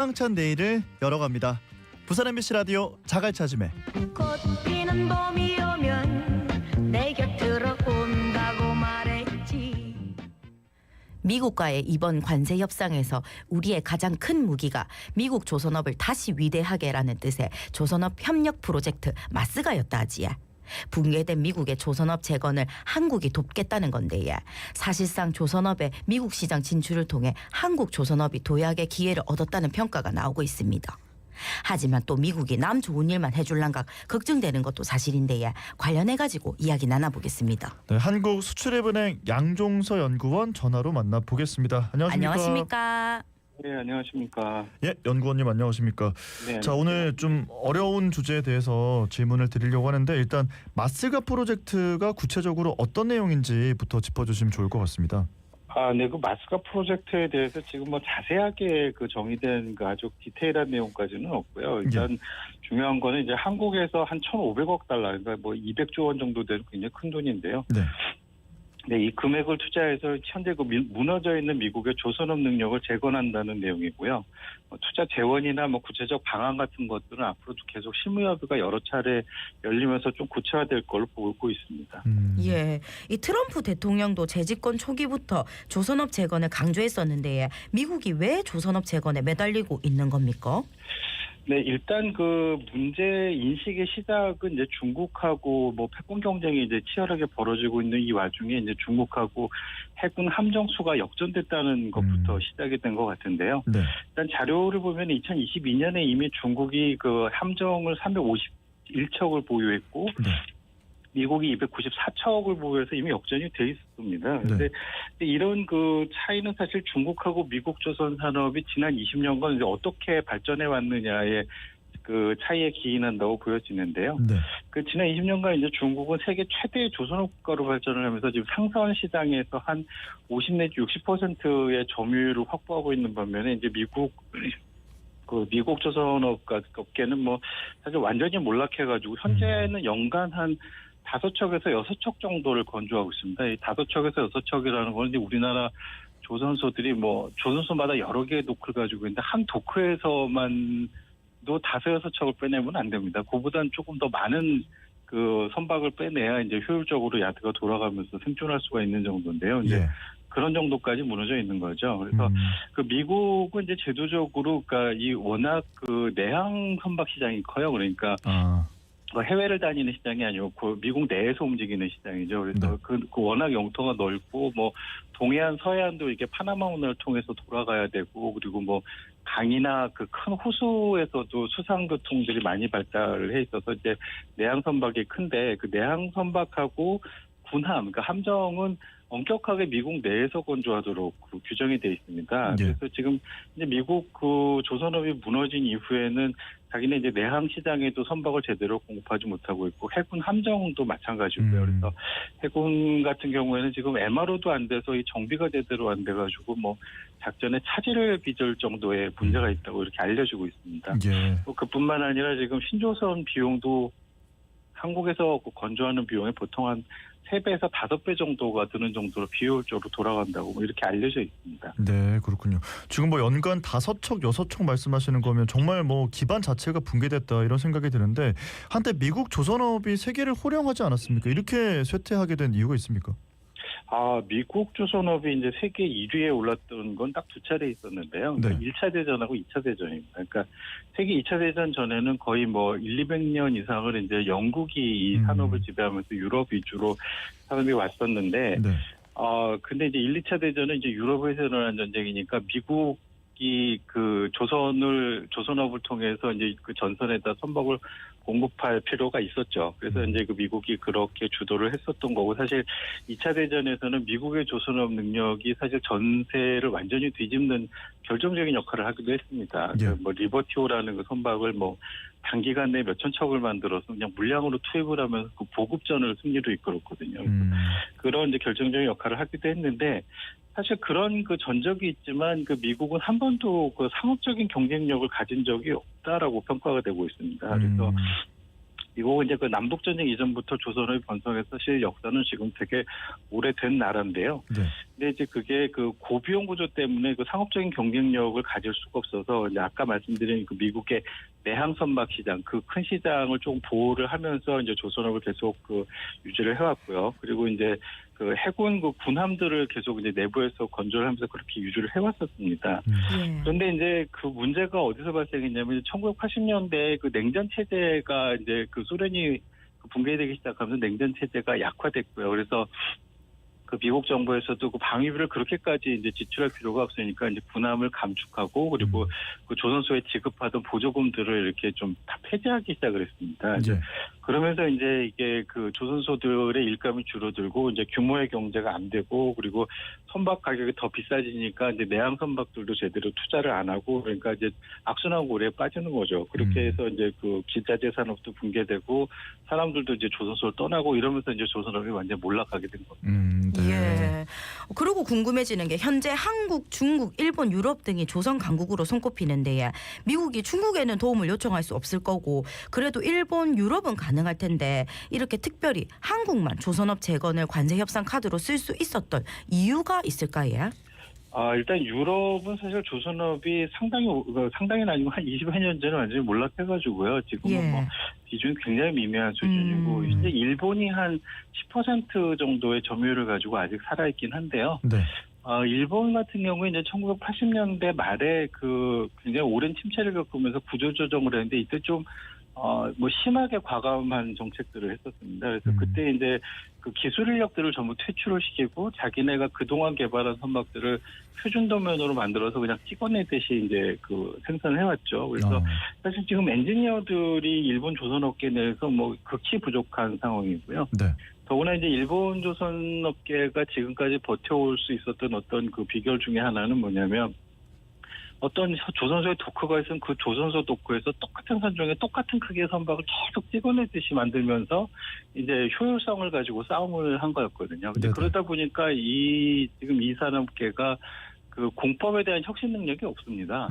희망찬 내일을 열어갑니다. 부산 MBC 라디오 자갈찾음에 꽃 피는 봄이 오면 내 곁으로 온다고 말했지. 미국과의 이번 관세 협상에서 우리의 가장 큰 무기가 미국 조선업을 다시 위대하게라는 뜻의 조선업 협력 프로젝트 마스가였다 하지야. 붕괴된 미국의 조선업 재건을 한국이 돕겠다는 건데요. 사실상 조선업의 미국 시장 진출을 통해 한국 조선업이 도약의 기회를 얻었다는 평가가 나오고 있습니다. 하지만 또 미국이 남 좋은 일만 해줄란가 걱정되는 것도 사실인데요. 관련해가지고 이야기 나눠보겠습니다. 네, 한국수출입은행 양종서 연구원 전화로 만나보겠습니다. 안녕하십니까? 네, 안녕하십니까. 예, 연구원님 안녕하십니까? 네, 자, 오늘 좀 어려운 주제에 대해서 질문을 드리려고 하는데 일단 마스가 프로젝트가 구체적으로 어떤 내용인지부터 짚어주시면 좋을 것 같습니다. 네, 그 마스가 프로젝트에 대해서 지금 뭐 자세하게 그 정의된 그 아주 디테일한 내용까지는 없고요. 일단 중요한 거는 이제 한국에서 한 1,500억 달러, 그러니까 뭐 200조 원 정도 되는 굉장히 큰 돈인데요. 네. 네, 이 금액을 투자해서 현재 그 무너져 있는 미국의 조선업 능력을 재건한다는 내용이고요. 투자 재원이나 뭐 구체적 방안 같은 것들은 앞으로도 계속 실무협의가 여러 차례 열리면서 좀 구체화될 걸로 보고 있습니다. 예, 이 트럼프 대통령도 재집권 초기부터 조선업 재건을 강조했었는데 미국이 왜 조선업 재건에 매달리고 있는 겁니까? 네, 일단 그 문제 인식의 시작은 이제 중국하고 뭐 패권 경쟁이 이제 치열하게 벌어지고 있는 이 와중에 이제 중국하고 해군 함정 수가 역전됐다는 것부터 시작이 된 것 같은데요. 네. 일단 자료를 보면 2022년에 이미 중국이 그 함정을 351척을 보유했고 네. 미국이 294척을 보유해서 이미 역전이 돼 있었습니다. 그런데 이런 그 차이는 사실 중국하고 미국 조선 산업이 지난 20년간 이제 어떻게 발전해 왔느냐에 그 차이에 기인한다고 보여지는데요. 네. 그 지난 20년간 이제 중국은 세계 최대 조선업 국가로 발전을 하면서 지금 상선 시장에서 한 50 내지 60%의 점유율을 확보하고 있는 반면에 이제 미국 조선업 업계는 뭐 사실 완전히 몰락해가지고 현재는 연간 한 5척에서 6척 정도를 건조하고 있습니다. 이 5척에서 6척이라는 건 이제 우리나라 조선소들이 뭐 조선소마다 여러 개의 도크를 가지고 있는데 한 도크에서만도 5, 6척을 빼내면 안 됩니다. 그보다는 조금 더 많은 그 선박을 빼내야 이제 효율적으로 야드가 돌아가면서 생존할 수가 있는 정도인데요. 이제 그런 정도까지 무너져 있는 거죠. 그래서 그 미국은 이제 제도적으로 그러니까 이 워낙 그 내항 선박 시장이 커요. 그러니까 해외를 다니는 시장이 아니고 그 미국 내에서 움직이는 시장이죠. 그래서 그 워낙 영토가 넓고 뭐 동해안, 서해안도 이게 파나마 운하를 통해서 돌아가야 되고 그리고 뭐 강이나 그 큰 호수에서도 수상 교통들이 많이 발달을 해 있어서 이제 내항 선박이 큰데 그 내항 선박하고 군함, 그러니까 함정은 엄격하게 미국 내에서 건조하도록 그 규정이 돼 있습니다. 그래서 지금 이제 미국 그 조선업이 무너진 이후에는 자기네 이제 내항 시장에도 선박을 제대로 공급하지 못하고 있고 해군 함정도 마찬가지고요. 그래서 해군 같은 경우에는 지금 MRO도 안 돼서 이 정비가 제대로 안 돼가지고 뭐 작전에 차질을 빚을 정도의 문제가 있다고 이렇게 알려지고 있습니다. 그뿐만 아니라 지금 신조선 비용도 한국에서 건조하는 비용이 보통 한 3배에서 5배 정도가 드는 정도로 비효율적으로 돌아간다고 뭐 이렇게 알려져 있습니다. 네, 그렇군요. 지금 뭐 연간 5척, 6척 말씀하시는 거면 정말 뭐 기반 자체가 붕괴됐다 이런 생각이 드는데 한때 미국 조선업이 세계를 호령하지 않았습니까? 이렇게 쇠퇴하게 된 이유가 있습니까? 미국 조선업이 이제 세계 1위에 올랐던 건 딱 2차례 있었는데요. 그러니까 1차 대전하고 2차 대전입니다. 그러니까 세계 2차 대전 전에는 거의 뭐 200년 이상을 이제 영국이 이 산업을 지배하면서 유럽 위주로 산업이 왔었는데, 근데 이제 1, 2차 대전은 이제 유럽에서 일어난 전쟁이니까 미국이 그 조선업을 통해서 이제 그 전선에다 선박을 공급할 필요가 있었죠. 그래서 이제 그 미국이 그렇게 주도를 했었던 거고 사실 2차 대전에서는 미국의 조선업 능력이 사실 전세를 완전히 뒤집는 결정적인 역할을 하기도 했습니다. 뭐 리버티오라는 그 선박을 뭐 단기간 내에 몇천 척을 만들어서 그냥 물량으로 투입을 하면서 그 보급전을 승리로 이끌었거든요. 그런 이제 결정적인 역할을 하기도 했는데 사실 그런 그 전적이 있지만 그 미국은 한 번도 그 상업적인 경쟁력을 가진 적이 없다라고 평가가 되고 있습니다. 그래서 미국은 이제 그 남북전쟁 이전부터 조선업이 번성해서 사실 역사는 지금 되게 오래된 나라인데요. 근데 이제 그게 그 고비용 구조 때문에 그 상업적인 경쟁력을 가질 수가 없어서 이제 아까 말씀드린 그 미국의 내항 선박 시장 그 큰 시장을 좀 보호를 하면서 이제 조선업을 계속 그 유지를 해왔고요. 그리고 이제 그 해군 그 군함들을 계속 이제 내부에서 건조를 하면서 그렇게 유지를 해왔었습니다. 예. 그런데 이제 그 문제가 어디서 발생했냐면 1980년대에 그 냉전 체제가 이제 그 소련이 그 붕괴되기 시작하면서 냉전 체제가 약화됐고요. 그래서 그 미국 정부에서도 그 방위비를 그렇게까지 이제 지출할 필요가 없으니까 이제 군함을 감축하고 그리고 그 조선소에 지급하던 보조금들을 이렇게 좀 다 폐지하기 시작을 했습니다. 이제 그러면서 이제 이게 그 조선소들의 일감이 줄어들고 이제 규모의 경제가 안 되고 그리고 선박 가격이 더 비싸지니까 이제 내항 선박들도 제대로 투자를 안 하고 그러니까 이제 악순환 고리에 빠지는 거죠. 그렇게 해서 이제 그 기자재 산업도 붕괴되고 사람들도 이제 조선소를 떠나고 이러면서 이제 조선업이 완전 몰락하게 된 겁니다. 네. 예. 그리고 궁금해지는 게 현재 한국, 중국, 일본, 유럽 등이 조선 강국으로 손꼽히는데 미국이 중국에는 도움을 요청할 수 없을 거고 그래도 일본, 유럽은 가능할 텐데 이렇게 특별히 한국만 조선업 재건을 관세 협상 카드로 쓸 수 있었던 이유가 있을까요? 일단 유럽은 사실 조선업이 상당히는 아니고 한 20여 년 전에 완전히 몰락해가지고요. 지금은 예. 뭐 비중이 굉장히 미미한 수준이고 이제 일본이 한 10% 정도의 점유율을 가지고 아직 살아있긴 한데요. 네. 일본 같은 경우에 이제 1980년대 말에 그 굉장히 오랜 침체를 겪으면서 구조조정을 했는데 이때 좀 뭐 심하게 과감한 정책들을 했었습니다. 그래서 그때 이제 그 기술 인력들을 전부 퇴출을 시키고 자기네가 그동안 개발한 선박들을 표준 도면으로 만들어서 그냥 찍어내듯이 이제 그 생산을 해왔죠. 그래서 사실 지금 엔지니어들이 일본 조선업계 내에서 뭐 극히 부족한 상황이고요. 네. 더구나 이제 일본 조선업계가 지금까지 버텨올 수 있었던 어떤 그 비결 중에 하나는 뭐냐면 어떤 조선소의 도크가 있으면 그 조선소 도크에서 똑같은 선종에 똑같은 크기의 선박을 계속 찍어내듯이 만들면서 이제 효율성을 가지고 싸움을 한 거였거든요. 근데 네네. 그러다 보니까 지금 이 산업계가 그 공법에 대한 혁신 능력이 없습니다.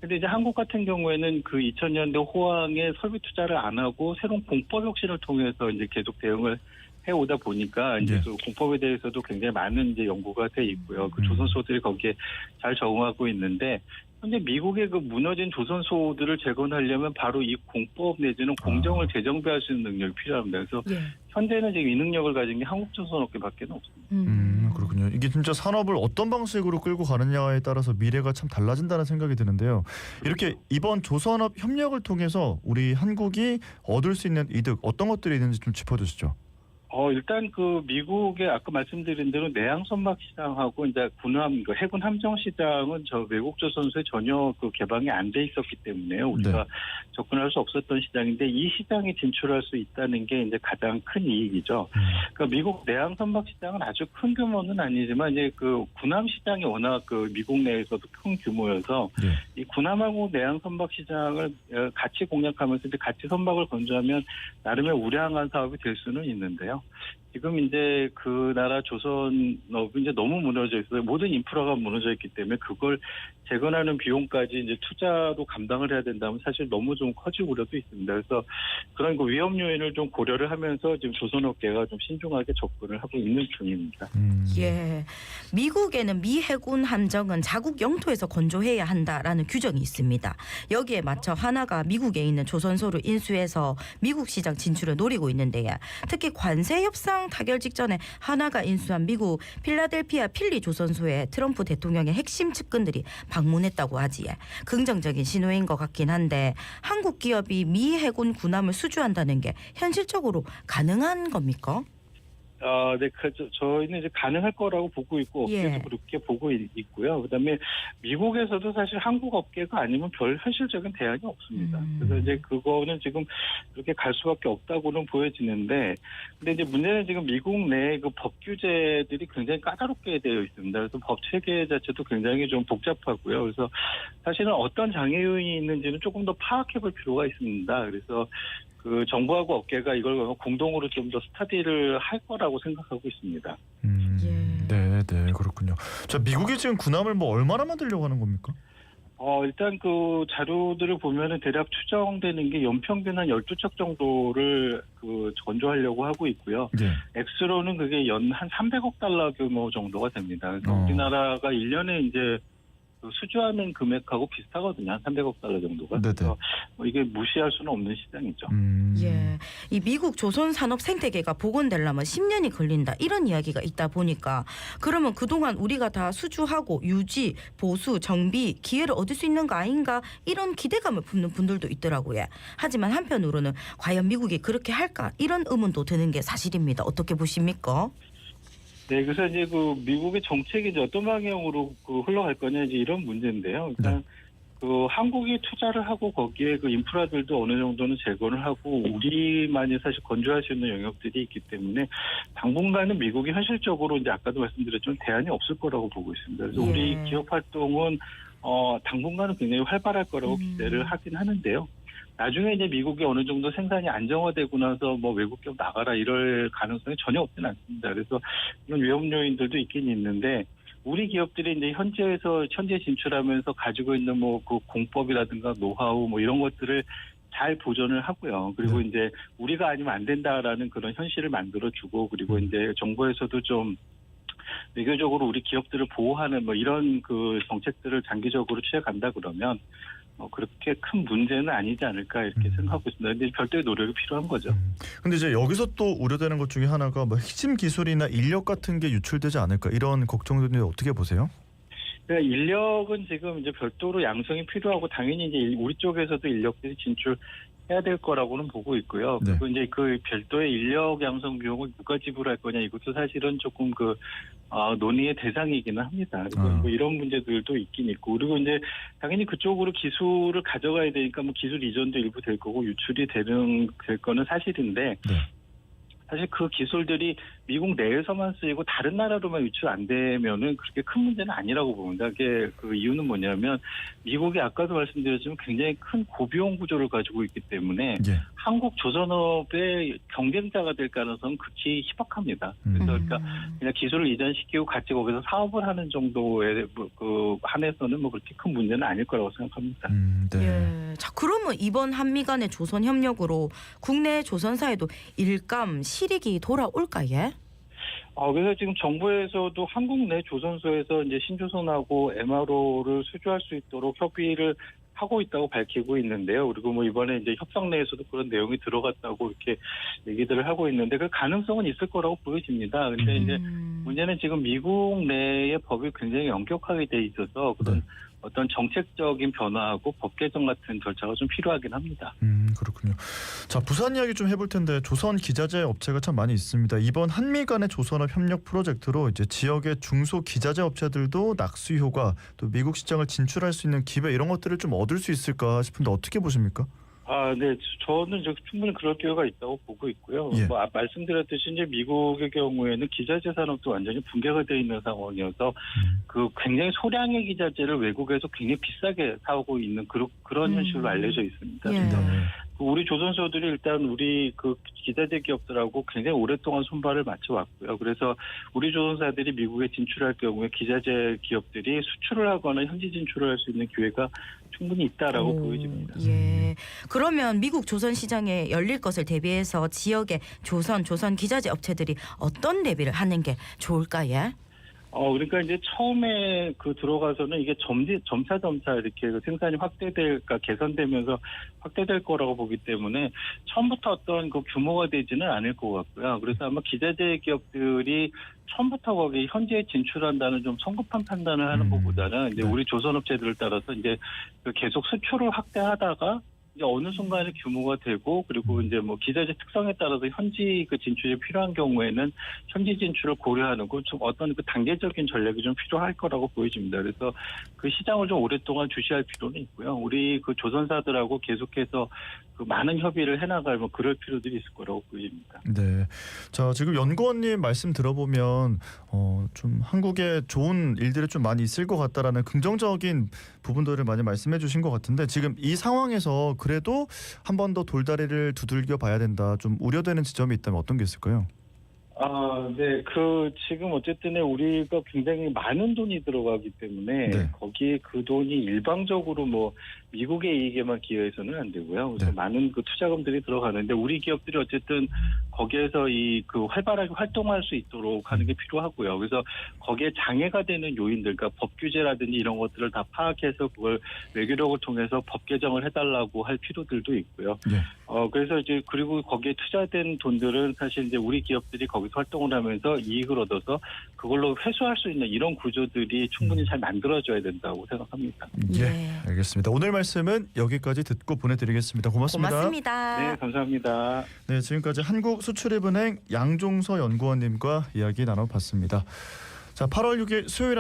근데 이제 한국 같은 경우에는 그 2000년대 호황에 설비 투자를 안 하고 새로운 공법 혁신을 통해서 이제 계속 대응을 해오다 보니까 이제 예. 그 공법에 대해서도 굉장히 많은 이제 연구가 돼 있고요. 그 조선소들이 거기에 잘 적응하고 있는데 현재 미국의 그 무너진 조선소들을 재건하려면 바로 이 공법 내지는 공정을 재정비할 수 있는 능력이 필요합니다. 그래서 예. 현재는 지금 이 능력을 가진 게 한국조선업계밖에 없습니다. 그렇군요. 이게 진짜 산업을 어떤 방식으로 끌고 가느냐에 따라서 미래가 참 달라진다는 생각이 드는데요. 이렇게 이번 조선업 협력을 통해서 우리 한국이 얻을 수 있는 이득 어떤 것들이 있는지 좀 짚어주시죠. 일단 그 미국의 아까 말씀드린 대로 내항 선박 시장하고 이제 군함, 그 해군 함정 시장은 저 외국 조선소에 전혀 그 개방이 안 돼 있었기 때문에요. 우리가 접근할 수 없었던 시장인데 이 시장에 진출할 수 있다는 게 이제 가장 큰 이익이죠. 그러니까 미국 내항 선박 시장은 아주 큰 규모는 아니지만 이제 그 군함 시장이 워낙 그 미국 내에서도 큰 규모여서 이 군함하고 내항 선박 시장을 같이 공략하면서 이제 같이 선박을 건조하면 나름의 우량한 사업이 될 수는 있는데요. 지금 이제 그 나라 조선업이 이제 너무 무너져 있어요. 모든 인프라가 무너져 있기 때문에 그걸 재건하는 비용까지 이제 투자도 감당을 해야 된다면 사실 너무 좀 커질 우려도 있습니다. 그래서 그런 그 위험 요인을 좀 고려를 하면서 지금 조선업계가 좀 신중하게 접근을 하고 있는 중입니다. 예. 미국에는 미 해군 함정은 자국 영토에서 건조해야 한다라는 규정이 있습니다. 여기에 맞춰 하나가 미국에 있는 조선소를 인수해서 미국 시장 진출을 노리고 있는데요. 특히 관세 협상 타결 직전에 하나가 인수한 미국 필라델피아 필리 조선소에 트럼프 대통령의 핵심 측근들이 방문했다고 하지요. 긍정적인 신호인 것 같긴 한데 한국 기업이 미 해군 군함을 수주한다는 게 현실적으로 가능한 겁니까? 네, 저희는 이제 가능할 거라고 보고 있고 업계도 그렇게 보고 있고요. 그다음에 미국에서도 사실 한국 업계가 아니면 별 현실적인 대안이 없습니다. 그래서 이제 그거는 지금 그렇게 갈 수밖에 없다고는 보여지는데, 근데 이제 문제는 지금 미국 내 그 법 규제들이 굉장히 까다롭게 되어 있습니다. 그래서 법 체계 자체도 굉장히 좀 복잡하고요. 그래서 사실은 어떤 장애 요인이 있는지는 조금 더 파악해볼 필요가 있습니다. 그래서 그 정부하고 업계가 이걸 공동으로 좀 더 스터디를 할 거라고 생각하고 있습니다. 네, 그렇군요. 자, 미국이 지금 군함을 뭐 얼마나 만들려고 하는 겁니까? 일단 그 자료들을 보면은 대략 추정되는 게 연평균 한 12척 정도를 건조하려고 하고 있고요. 예. 액수로는 그게 연 한 300억 달러 규모 정도가 됩니다. 그래서 우리나라가 1년에 이제 그 수주하는 금액하고 비슷하거든요. 한 300억 달러 정도가. 네네. 그래서 이게 무시할 수는 없는 시장이죠. 예, 이 미국 조선 산업 생태계가 복원되려면 10년이 걸린다 이런 이야기가 있다 보니까 그러면 그동안 우리가 다 수주하고 유지, 보수, 정비 기회를 얻을 수 있는 거 아닌가 이런 기대감을 품는 분들도 있더라고요. 하지만 한편으로는 과연 미국이 그렇게 할까 이런 의문도 드는 게 사실입니다. 어떻게 보십니까? 네, 그래서 이제 그 미국의 정책이 이제 어떤 방향으로 흘러갈 거냐 이제 이런 문제인데요. 일단 그 한국이 투자를 하고 거기에 그 인프라들도 어느 정도는 재건을 하고 우리만이 사실 건조할 수 있는 영역들이 있기 때문에 당분간은 미국이 현실적으로 이제 아까도 말씀드렸지만 대안이 없을 거라고 보고 있습니다. 그래서 예. 우리 기업 활동은 당분간은 굉장히 활발할 거라고 기대를 하긴 하는데요. 나중에 이제 미국이 어느 정도 생산이 안정화되고 나서 뭐 외국 기업 나가라 이럴 가능성이 전혀 없지는 않습니다. 그래서 이런 위험 요인들도 있긴 있는데 우리 기업들이 이제 현재 진출하면서 가지고 있는 뭐 그 공법이라든가 노하우 뭐 이런 것들을 잘 보존을 하고요. 그리고 이제 우리가 아니면 안 된다라는 그런 현실을 만들어주고 그리고 이제 정부에서도 좀 외교적으로 우리 기업들을 보호하는 뭐 이런 그 정책들을 장기적으로 취해간다 그러면 그렇게 큰 문제는 아니지 않을까 이렇게 생각하고 있습니다. 근데 별도의 노력이 필요한 거죠. 근데 이제 여기서 또 우려되는 것 중에 하나가 뭐 핵심 기술이나 인력 같은 게 유출되지 않을까 이런 걱정들이 어떻게 보세요? 그러니까 인력은 지금 이제 별도로 양성이 필요하고 당연히 이제 우리 쪽에서도 인력들이 진출해야 될 거라고는 보고 있고요. 네. 그리고 이제 그 별도의 인력 양성 비용을 누가 지불할 거냐 이것도 사실은 조금 논의의 대상이기는 합니다. 그리고 뭐 이런 문제들도 있긴 있고 그리고 이제 당연히 그쪽으로 기술을 가져가야 되니까 뭐 기술 이전도 일부 될 거고 유출이 될 거는 사실인데. 네. 사실 그 기술들이 미국 내에서만 쓰이고 다른 나라로만 유출 안 되면은 그렇게 큰 문제는 아니라고 봅니다. 그게 그 이유는 뭐냐면 미국이 아까도 말씀드렸지만 굉장히 큰 고비용 구조를 가지고 있기 때문에 예. 한국 조선업의 경쟁자가 될 가능성은 극히 희박합니다. 그래서 그러니까 그냥 기술을 이전시키고 같이 거기서 사업을 하는 정도에 한해서는 뭐 그렇게 큰 문제는 아닐 거라고 생각합니다. 네. 예. 자, 그러면 이번 한미 간의 조선 협력으로 국내 조선사에도 일감 실익이 돌아올까 예? 그래서 지금 정부에서도 한국 내 조선소에서 이제 신조선하고 MRO를 수주할 수 있도록 협의를 하고 있다고 밝히고 있는데요. 그리고 뭐 이번에 이제 협상 내에서도 그런 내용이 들어갔다고 이렇게 얘기들을 하고 있는데 그 가능성은 있을 거라고 보여집니다. 근데 이제 문제는 지금 미국 내의 법이 굉장히 엄격하게 돼 있어서 그런 어떤 정책적인 변화하고 법 개정 같은 절차가 좀 필요하긴 합니다. 그렇군요. 자, 부산 이야기 좀 해볼 텐데 조선 기자재 업체가 참 많이 있습니다. 이번 한미 간의 조선업 협력 프로젝트로 이제 지역의 중소 기자재 업체들도 낙수 효과 또 미국 시장을 진출할 수 있는 기회 이런 것들을 좀 얻을 수 있을까 싶은데 어떻게 보십니까? 네. 저는 충분히 그럴 기회가 있다고 보고 있고요. 예. 뭐 말씀드렸듯이 이제 미국의 경우에는 기자재 산업도 완전히 붕괴가 되어 있는 상황이어서 그 굉장히 소량의 기자재를 외국에서 굉장히 비싸게 사오고 있는 그런 현실로 알려져 있습니다. 예. 그래서 우리 조선소들이 일단 우리 그 기자재 기업들하고 굉장히 오랫동안 손발을 맞춰왔고요. 그래서 우리 조선사들이 미국에 진출할 경우에 기자재 기업들이 수출을 하거나 현지 진출을 할 수 있는 기회가 충분히 있다라고 보여집니다. 예. 그러면 미국 조선 시장에 열릴 것을 대비해서 지역의 조선 기자재 업체들이 어떤 대비를 하는 게 좋을까 예? 그러니까 이제 처음에 들어가서는 이게 점차 이렇게 생산이 개선되면서 확대될 거라고 보기 때문에 처음부터 어떤 규모가 되지는 않을 것 같고요. 그래서 아마 기자재 기업들이 처음부터 거기 현지에 진출한다는 좀 성급한 판단을 하는 것보다는 이제 우리 조선업체들을 따라서 이제 계속 수출을 확대하다가 이제 어느 순간에 규모가 되고 그리고 이제 뭐 기자재 특성에 따라서 현지 진출이 필요한 경우에는 현지 진출을 고려하는 좀 어떤 단계적인 전략이 좀 필요할 거라고 보여집니다. 그래서 그 시장을 좀 오랫동안 주시할 필요는 있고요. 우리 조선사들하고 계속해서 많은 협의를 해나갈 그럴 필요들이 있을 거라고 보입니다. 네. 자, 지금 연구원님 말씀 들어보면 좀 한국에 좋은 일들이 좀 많이 있을 것 같다라는 긍정적인 부분들을 많이 말씀해 주신 것 같은데 지금 이 상황에서 그래도 한 번 더 돌다리를 두들겨 봐야 된다. 좀 우려되는 지점이 있다면 어떤 게 있을까요? 네. 지금 어쨌든 우리가 굉장히 많은 돈이 들어가기 때문에 네. 거기에 그 돈이 일방적으로 뭐 미국의 이익에만 기여해서는 안 되고요. 그래서 네. 많은 그 투자금들이 들어가는데 우리 기업들이 어쨌든 거기에서 활발하게 활동할 수 있도록 하는 게 필요하고요. 그래서 거기에 장애가 되는 요인들, 그러니까 법 규제라든지 이런 것들을 다 파악해서 그걸 외교력을 통해서 법 개정을 해달라고 할 필요들도 있고요. 예. 그래서 그리고 거기에 투자된 돈들은 사실 이제 우리 기업들이 거기서 활동을 하면서 이익을 얻어서 그걸로 회수할 수 있는 이런 구조들이 충분히 잘 만들어져야 된다고 생각합니다. 예. 알겠습니다. 오늘 말씀은 여기까지 듣고 보내드리겠습니다. 고맙습니다. 고맙습니다. 네, 감사합니다. 네, 지금까지 한국수출입은행 양종서 연구원님과 이야기 나눠봤습니다. 자, 8월 6일 수요일